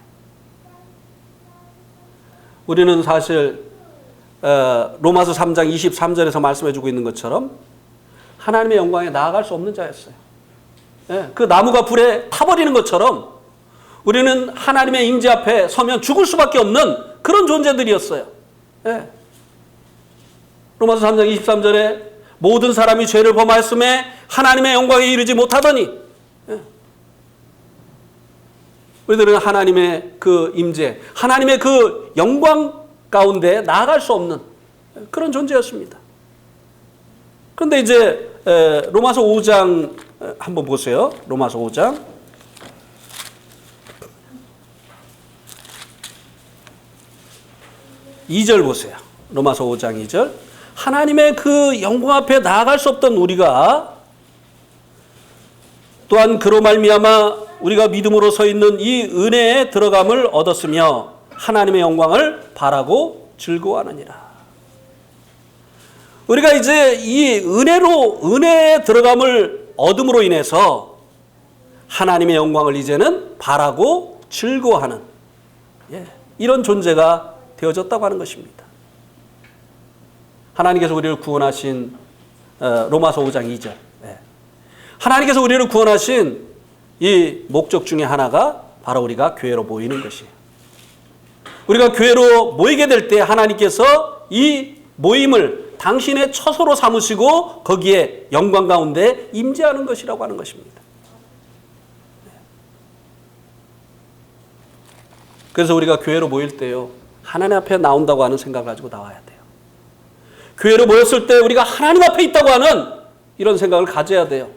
우리는 사실 로마서 3장 23절에서 말씀해 주고 있는 것처럼 하나님의 영광에 나아갈 수 없는 자였어요. 네. 그 나무가 불에 타버리는 것처럼 우리는 하나님의 임재 앞에 서면 죽을 수밖에 없는 그런 존재들이었어요. 네. 로마서 3장 23절에 모든 사람이 죄를 범하였음에 하나님의 영광에 이르지 못하더니, 우리들은 하나님의 그 임재, 하나님의 그 영광 가운데 나아갈 수 없는 그런 존재였습니다. 그런데 이제 로마서 5장 한번 보세요. 로마서 5장 2절 보세요. 로마서 5장 2절. 하나님의 그 영광 앞에 나아갈 수 없던 우리가 또한 그로 말미암아 우리가 믿음으로 서 있는 이 은혜에 들어감을 얻었으며 하나님의 영광을 바라고 즐거워하느니라. 우리가 이제 이 은혜에 들어감을 얻음으로 인해서 하나님의 영광을 이제는 바라고 즐거워하는 이런 존재가 되어졌다고 하는 것입니다. 하나님께서 우리를 구원하신 로마서 5장 2절. 하나님께서 우리를 구원하신 이 목적 중에 하나가 바로 우리가 교회로 모이는 것이에요. 우리가 교회로 모이게 될 때 하나님께서 이 모임을 당신의 처소로 삼으시고 거기에 영광 가운데 임재하는 것이라고 하는 것입니다. 그래서 우리가 교회로 모일 때요, 하나님 앞에 나온다고 하는 생각을 가지고 나와야 돼요. 교회로 모였을 때 우리가 하나님 앞에 있다고 하는 이런 생각을 가져야 돼요.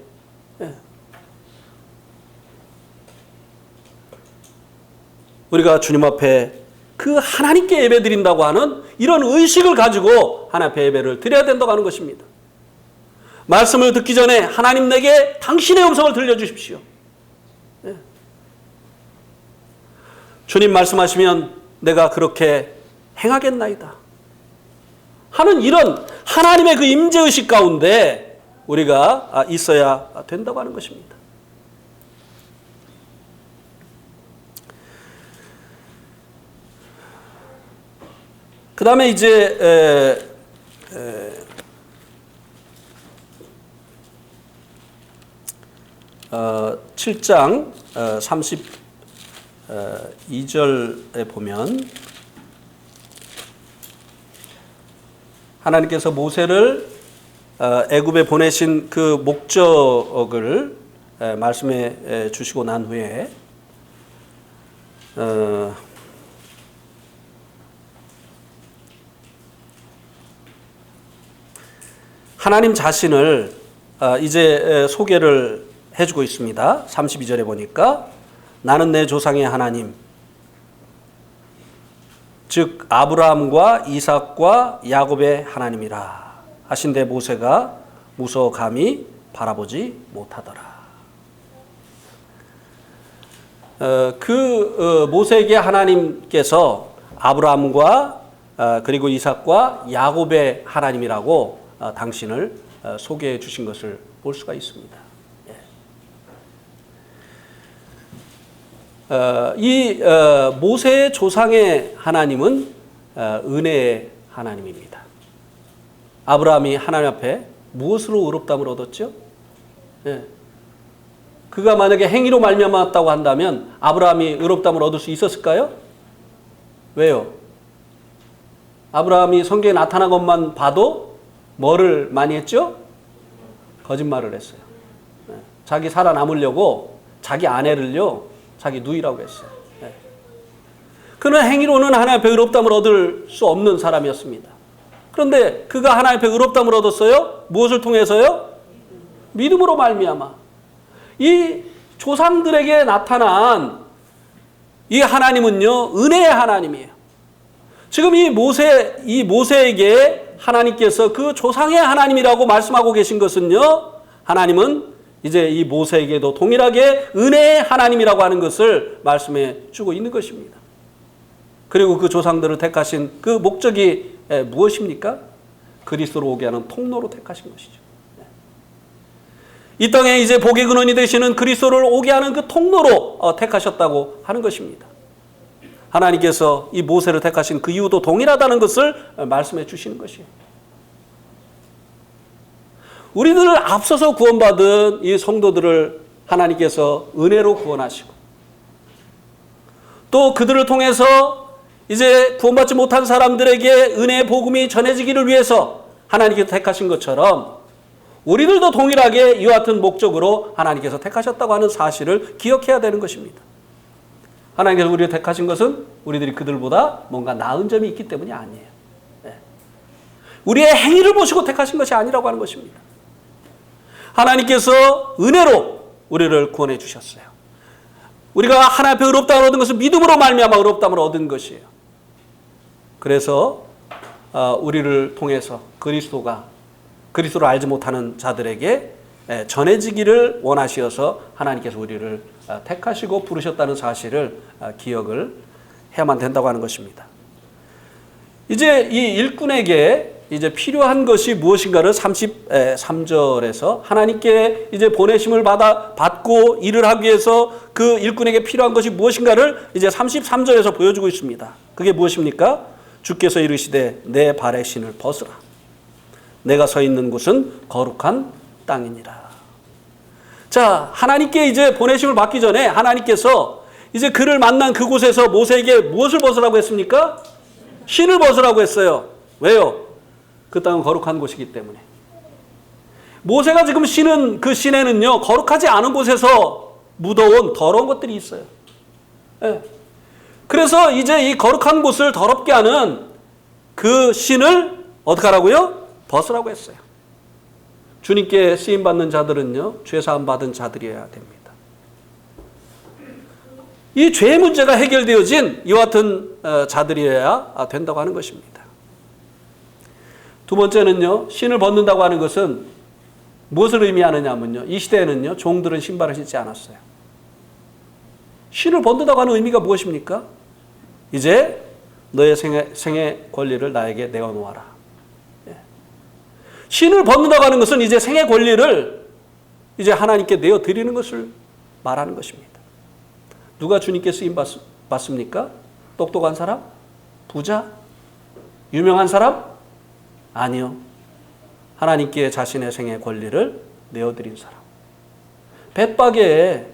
우리가 주님 앞에 그 하나님께 예배 드린다고 하는 이런 의식을 가지고 하나님 앞에 예배를 드려야 된다고 하는 것입니다. 말씀을 듣기 전에 하나님 내게 당신의 음성을 들려주십시오. 주님 말씀하시면 내가 그렇게 행하겠나이다 하는 이런 하나님의 그 임재의식 가운데 우리가 있어야 된다고 하는 것입니다. 그 다음에 이제 7장 32절에 보면 하나님께서 모세를 애굽에 보내신 그 목적을 말씀해 주시고 난 후에 하나님 자신을 이제 소개를 해주고 있습니다. 32절에 보니까 나는 내 조상의 하나님, 즉 아브라함과 이삭과 야곱의 하나님이라 하신데 모세가 무서워 감히 바라보지 못하더라. 모세에게 하나님께서 아브라함과 그리고 이삭과 야곱의 하나님이라고 당신을 소개해 주신 것을 볼 수가 있습니다. 이 모세의 조상의 하나님은 은혜의 하나님입니다. 아브라함이 하나님 앞에 무엇으로 의롭다함을 얻었죠? 그가 만약에 행위로 말미암았다고 한다면 아브라함이 의롭다함을 얻을 수 있었을까요? 왜요? 아브라함이 성경에 나타난 것만 봐도 뭐를 많이 했죠? 거짓말을 했어요. 자기 살아남으려고 자기 아내를요, 자기 누이라고 했어요. 그는 행위로는 하나님 앞에 의롭다함을 얻을 수 없는 사람이었습니다. 그런데 그가 하나님 앞에 의롭다함을 얻었어요? 무엇을 통해서요? 믿음으로 말미암아. 이 조상들에게 나타난 이 하나님은요, 은혜의 하나님이에요. 지금 이 모세에게 하나님께서 그 조상의 하나님이라고 말씀하고 계신 것은요, 하나님은 이제 이 모세에게도 동일하게 은혜의 하나님이라고 하는 것을 말씀해 주고 있는 것입니다. 그리고 그 조상들을 택하신 그 목적이 무엇입니까? 그리스도로 오게 하는 통로로 택하신 것이죠. 이 땅에 이제 복의 근원이 되시는 그리스도를 오게 하는 그 통로로 택하셨다고 하는 것입니다. 하나님께서 이 모세를 택하신 그 이유도 동일하다는 것을 말씀해 주시는 것이에요. 우리들을 앞서서 구원받은 이 성도들을 하나님께서 은혜로 구원하시고 또 그들을 통해서 이제 구원받지 못한 사람들에게 은혜의 복음이 전해지기를 위해서 하나님께서 택하신 것처럼 우리들도 동일하게 이와 같은 목적으로 하나님께서 택하셨다고 하는 사실을 기억해야 되는 것입니다. 하나님께서 우리를 택하신 것은 우리들이 그들보다 뭔가 나은 점이 있기 때문이 아니에요. 우리의 행위를 보시고 택하신 것이 아니라고 하는 것입니다. 하나님께서 은혜로 우리를 구원해 주셨어요. 우리가 하나님 앞에 의롭다함을 얻은 것은 믿음으로 말미암아 의롭다함을 얻은 것이에요. 그래서 우리를 통해서 그리스도를 알지 못하는 자들에게 전해지기를 원하시어서 하나님께서 우리를 택하시고 부르셨다는 사실을 기억을 해야만 된다고 하는 것입니다. 이제 이 일꾼에게 이제 필요한 것이 무엇인가를 33절에서 하나님께 이제 보내심을 받고 일을 하기 위해서 그 일꾼에게 필요한 것이 무엇인가를 이제 33절에서 보여주고 있습니다. 그게 무엇입니까? 주께서 이르시되 내 발의 신을 벗으라. 내가 서 있는 곳은 거룩한 땅이니라. 자, 하나님께 이제 보내심을 받기 전에 하나님께서 이제 그를 만난 그곳에서 모세에게 무엇을 벗으라고 했습니까? 신을 벗으라고 했어요. 왜요? 그 땅은 거룩한 곳이기 때문에. 모세가 지금 신은 그 신에는요, 거룩하지 않은 곳에서 묻어온 더러운 것들이 있어요. 네. 그래서 이제 이 거룩한 곳을 더럽게 하는 그 신을 어떻게 하라고요? 벗으라고 했어요. 주님께 쓰임받는 자들은요, 죄사함 받은 자들이어야 됩니다. 이 죄의 문제가 해결되어진 이와 같은 자들이어야 된다고 하는 것입니다. 두 번째는요, 신을 벗는다고 하는 것은 무엇을 의미하느냐면요, 이 시대에는요, 종들은 신발을 신지 않았어요. 신을 벗는다고 하는 의미가 무엇입니까? 이제 너의 생애 권리를 나에게 내어놓아라. 신을 벗는다고 하는 것은 이제 생애 권리를 이제 하나님께 내어드리는 것을 말하는 것입니다. 누가 주님께 쓰임 받습니까? 똑똑한 사람? 부자? 유명한 사람? 아니요. 하나님께 자신의 생애 권리를 내어드린 사람. 벳박에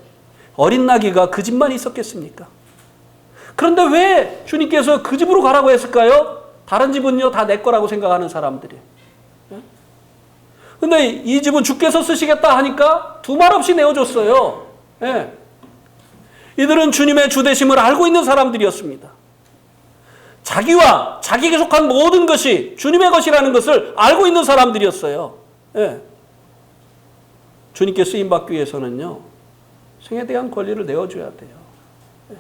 어린 나귀가 그 집만 있었겠습니까? 그런데 왜 주님께서 그 집으로 가라고 했을까요? 다른 집은요, 다 내 거라고 생각하는 사람들이에요. 근데 이 집은 주께서 쓰시겠다 하니까 두말 없이 내어줬어요. 예. 이들은 주님의 주되심을 알고 있는 사람들이었습니다. 자기와 자기에게 속한 모든 것이 주님의 것이라는 것을 알고 있는 사람들이었어요. 예. 주님께 쓰임받기 위해서는요, 생에 대한 권리를 내어줘야 돼요. 예.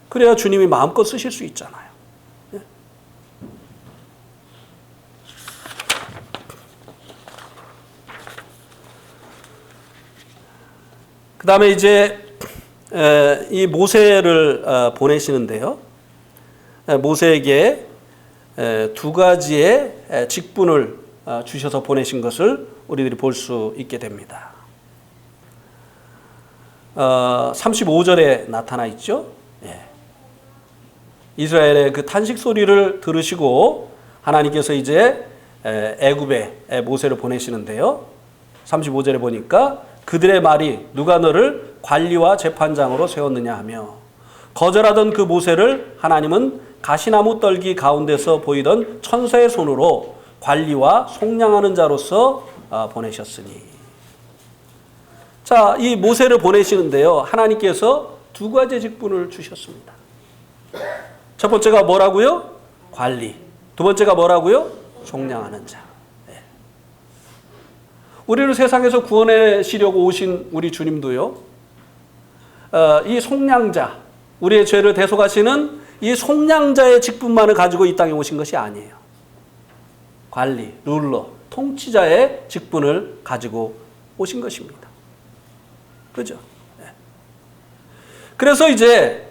그래야 주님이 마음껏 쓰실 수 있잖아요. 그 다음에 이제 이 모세를 보내시는데요. 모세에게 두 가지의 직분을 주셔서 보내신 것을 우리들이 볼 수 있게 됩니다. 35절에 나타나 있죠. 이스라엘의 그 탄식 소리를 들으시고 하나님께서 이제 애굽에 모세를 보내시는데요. 35절에 보니까 그들의 말이 누가 너를 관리와 재판장으로 세웠느냐 하며 거절하던 그 모세를 하나님은 가시나무 떨기 가운데서 보이던 천사의 손으로 관리와 속량하는 자로서 보내셨으니. 자, 이 모세를 보내시는데요, 하나님께서 두 가지 직분을 주셨습니다. 첫 번째가 뭐라고요? 관리. 두 번째가 뭐라고요? 속량하는 자. 우리를 세상에서 구원하시려고 오신 우리 주님도요, 이 속량자, 우리의 죄를 대속하시는 이 속량자의 직분만을 가지고 이 땅에 오신 것이 아니에요. 관리, 룰러, 통치자의 직분을 가지고 오신 것입니다. 그죠? 그래서 이제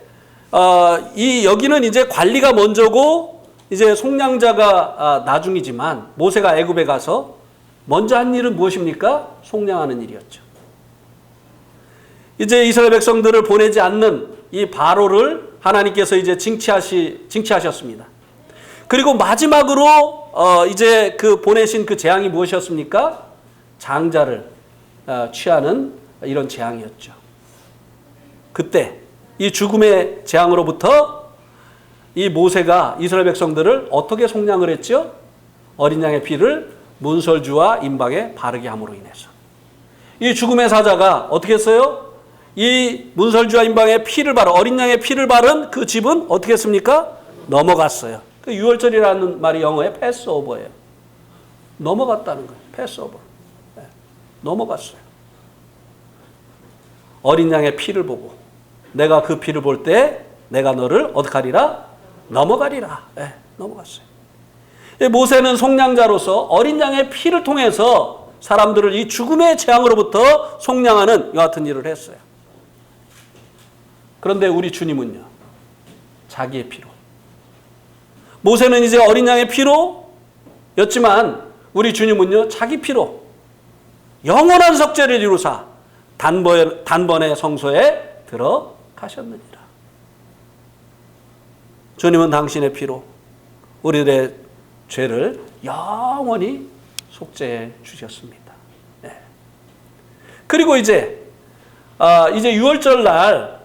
여기는 이제 관리가 먼저고 이제 속량자가 나중이지만 모세가 애굽에 가서 먼저 한 일은 무엇입니까? 속량하는 일이었죠. 이제 이스라엘 백성들을 보내지 않는 이 바로를 하나님께서 이제 징치하셨습니다. 그리고 마지막으로 이제 그 보내신 그 재앙이 무엇이었습니까? 장자를 취하는 이런 재앙이었죠. 그때 이 죽음의 재앙으로부터 이 모세가 이스라엘 백성들을 어떻게 속량을 했죠? 어린 양의 피를 문설주와 임방에 바르게 함으로 인해서. 이 죽음의 사자가 어떻게 했어요? 이 문설주와 임방에 피를 바른, 어린 양의 피를 바른 그 집은 어떻게 했습니까? 넘어갔어요. 그 유월절이라는 말이 영어의 패스오버예요. 넘어갔다는 거예요. 패스오버. 네. 넘어갔어요. 어린 양의 피를 보고 내가 그 피를 볼 때 내가 너를 어떻게 하리라? 넘어가리라. 네. 넘어갔어요. 모세는 속량자로서 어린 양의 피를 통해서 사람들을 이 죽음의 재앙으로부터 속량하는 이와 같은 일을 했어요. 그런데 우리 주님은요, 자기의 피로. 모세는 이제 어린 양의 피로였지만 우리 주님은요, 자기 피로 영원한 속죄를 이루사 단번에 성소에 들어가셨느니라. 주님은 당신의 피로 우리들의 죄를 영원히 속죄해 주셨습니다. 네. 그리고 이제 유월절 날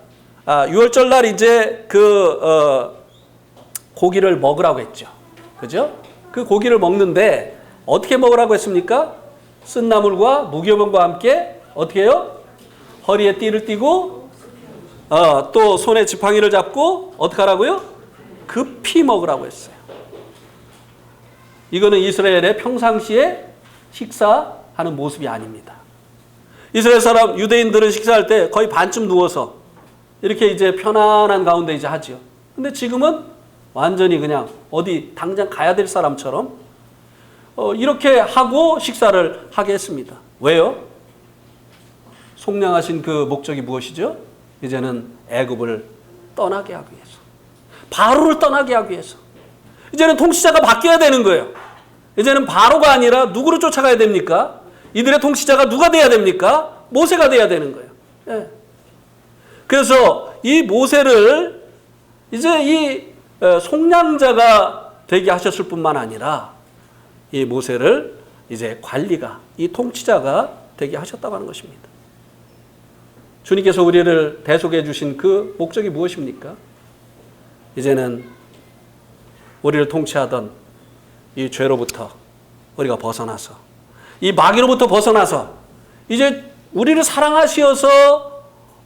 이제 고기를 먹으라고 했죠. 그죠? 그 고기를 먹는데 어떻게 먹으라고 했습니까? 쓴나물과 무교병과 함께 어떻게 해요? 허리에 띠를 띠고 또 손에 지팡이를 잡고 어떻게 하라고요? 급히 먹으라고 했어요. 이거는 이스라엘의 평상시에 식사하는 모습이 아닙니다. 이스라엘 사람, 유대인들은 식사할 때 거의 반쯤 누워서 이렇게 이제 편안한 가운데 이제 하죠. 근데 지금은 완전히 그냥 어디 당장 가야 될 사람처럼 이렇게 하고 식사를 하게 했습니다. 왜요? 속량하신 그 목적이 무엇이죠? 이제는 애굽을 떠나게 하기 위해서. 바로를 떠나게 하기 위해서. 이제는 통치자가 바뀌어야 되는 거예요. 이제는 바로가 아니라 누구를 쫓아가야 됩니까? 이들의 통치자가 누가 돼야 됩니까? 모세가 돼야 되는 거예요. 예. 그래서 이 모세를 이제 이 속량자가 되게 하셨을 뿐만 아니라 이 모세를 이제 관리가, 이 통치자가 되게 하셨다고 하는 것입니다. 주님께서 우리를 대속해 주신 그 목적이 무엇입니까? 이제는 우리를 통치하던 이 죄로부터 우리가 벗어나서 이 마귀로부터 벗어나서 이제 우리를 사랑하시어서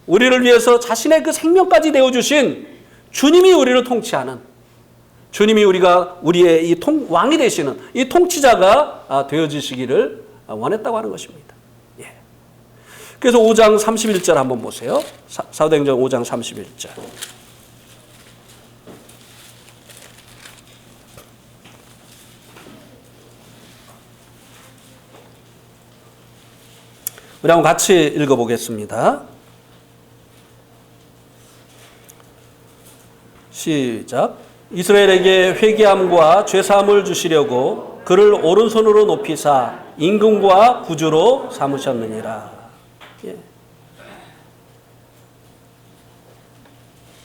우리를 위해서 자신의 그 생명까지 내어주신 주님이 우리를 통치하는, 주님이 우리의 이 왕이 되시는 이 통치자가 되어주시기를 원했다고 하는 것입니다. 예. 그래서 5장 31절 한번 보세요. 사도행전 5장 31절. 우리 한번 같이 읽어보겠습니다. 시작. 이스라엘에게 회개함과 죄사함을 주시려고 그를 오른손으로 높이사 임금과 구주로 삼으셨느니라. 예.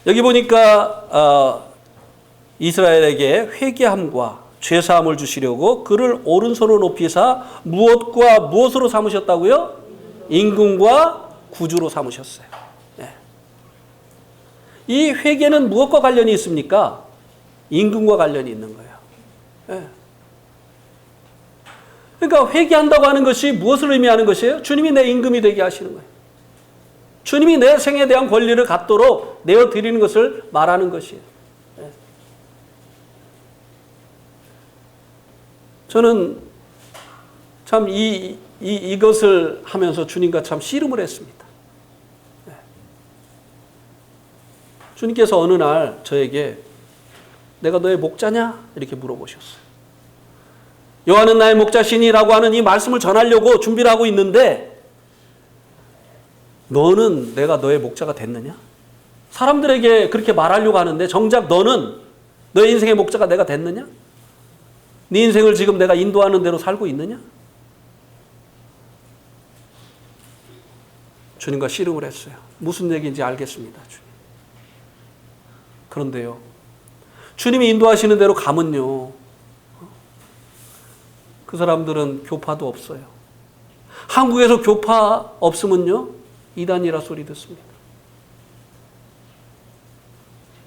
여기 보니까 이스라엘에게 회개함과 죄사함을 주시려고 그를 오른손으로 높이사 무엇과 무엇으로 삼으셨다고요? 임금과 구주로 삼으셨어요. 네. 이 회개는 무엇과 관련이 있습니까? 임금과 관련이 있는 거예요. 네. 그러니까 회개한다고 하는 것이 무엇을 의미하는 것이에요? 주님이 내 임금이 되게 하시는 거예요. 주님이 내 생에 대한 권리를 갖도록 내어드리는 것을 말하는 것이에요. 네. 저는 참 이것을 하면서 주님과 참 씨름을 했습니다. 네. 주님께서 어느 날 저에게 내가 너의 목자냐? 이렇게 물어보셨어요. 여호와는 나의 목자시니라고 하는 이 말씀을 전하려고 준비를 하고 있는데 너는 내가 너의 목자가 됐느냐? 사람들에게 그렇게 말하려고 하는데 정작 너는 너의 인생의 목자가 내가 됐느냐? 네 인생을 지금 내가 인도하는 대로 살고 있느냐? 주님과 씨름을 했어요. 무슨 얘기인지 알겠습니다, 주님. 그런데요, 주님이 인도하시는 대로 가면요, 그 사람들은 교파도 없어요. 한국에서 교파 없으면요, 이단이라 소리 듣습니다.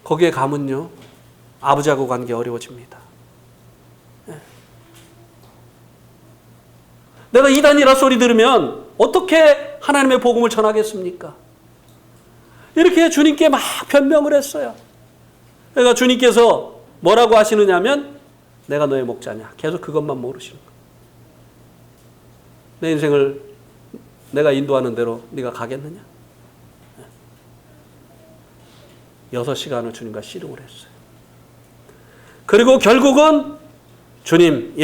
거기에 가면요, 아버지하고 관계 어려워집니다. 내가 이단이라 소리 들으면 어떻게 하나님의 복음을 전하겠습니까? 이렇게 주님께 막 변명을 했어요. 그러니까 주님께서 뭐라고 하시느냐면, 내가 너의 목자냐. 계속 그것만 모르시는 거예요. 내 인생을 내가 인도하는 대로 네가 가겠느냐? 6시간을 주님과 씨름을 했어요. 그리고 결국은 주님,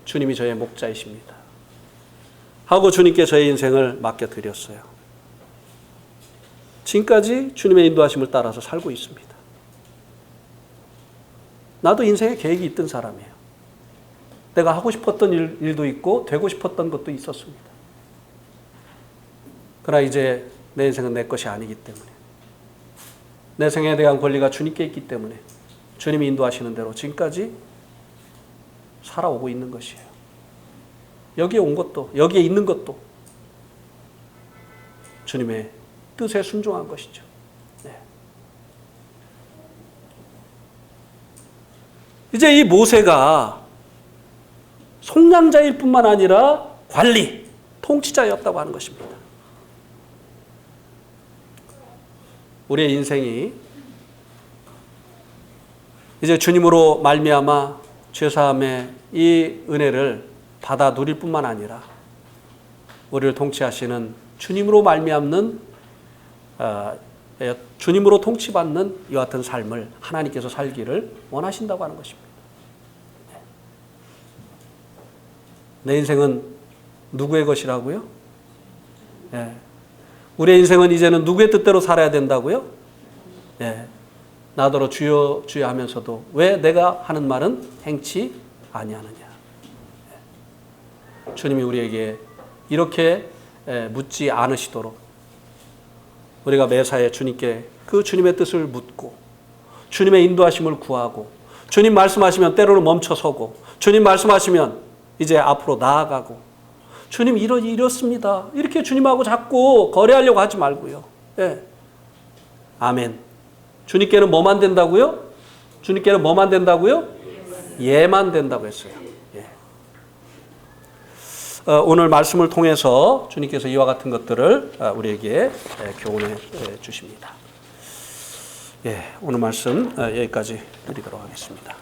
주님이 저의 목자이십니다 하고 주님께 저의 인생을 맡겨드렸어요. 지금까지 주님의 인도하심을 따라서 살고 있습니다. 나도 인생에 계획이 있던 사람이에요. 내가 하고 싶었던 일도 있고 되고 싶었던 것도 있었습니다. 그러나 이제 내 인생은 내 것이 아니기 때문에, 내 생에 대한 권리가 주님께 있기 때문에 주님이 인도하시는 대로 지금까지 살아오고 있는 것이에요. 여기에 온 것도, 여기에 있는 것도 주님의 뜻에 순종한 것이죠. 네. 이제 이 모세가 속량자일 뿐만 아니라 관리, 통치자였다고 하는 것입니다. 우리의 인생이 이제 주님으로 말미암아 죄사함의 이 은혜를 받아 누릴 뿐만 아니라 우리를 통치하시는 주님으로 말미암는 주님으로 통치받는 이와 같은 삶을 하나님께서 살기를 원하신다고 하는 것입니다. 내 인생은 누구의 것이라고요? 우리의 인생은 이제는 누구의 뜻대로 살아야 된다고요? 나더러 주여 주여 하면서도 왜 내가 하는 말은 행치 아니하느냐. 주님이 우리에게 이렇게 묻지 않으시도록 우리가 매사에 주님께 그 주님의 뜻을 묻고 주님의 인도하심을 구하고, 주님 말씀하시면 때로는 멈춰서고, 주님 말씀하시면 이제 앞으로 나아가고, 주님 이렇습니다. 이렇게 주님하고 자꾸 거래하려고 하지 말고요. 아멘. 주님께는 뭐만 된다고요? 주님께는 뭐만 된다고요? 예만 된다고 했어요. 오늘 말씀을 통해서 주님께서 이와 같은 것들을 우리에게 교훈해 주십니다. 오늘 말씀 여기까지 드리도록 하겠습니다.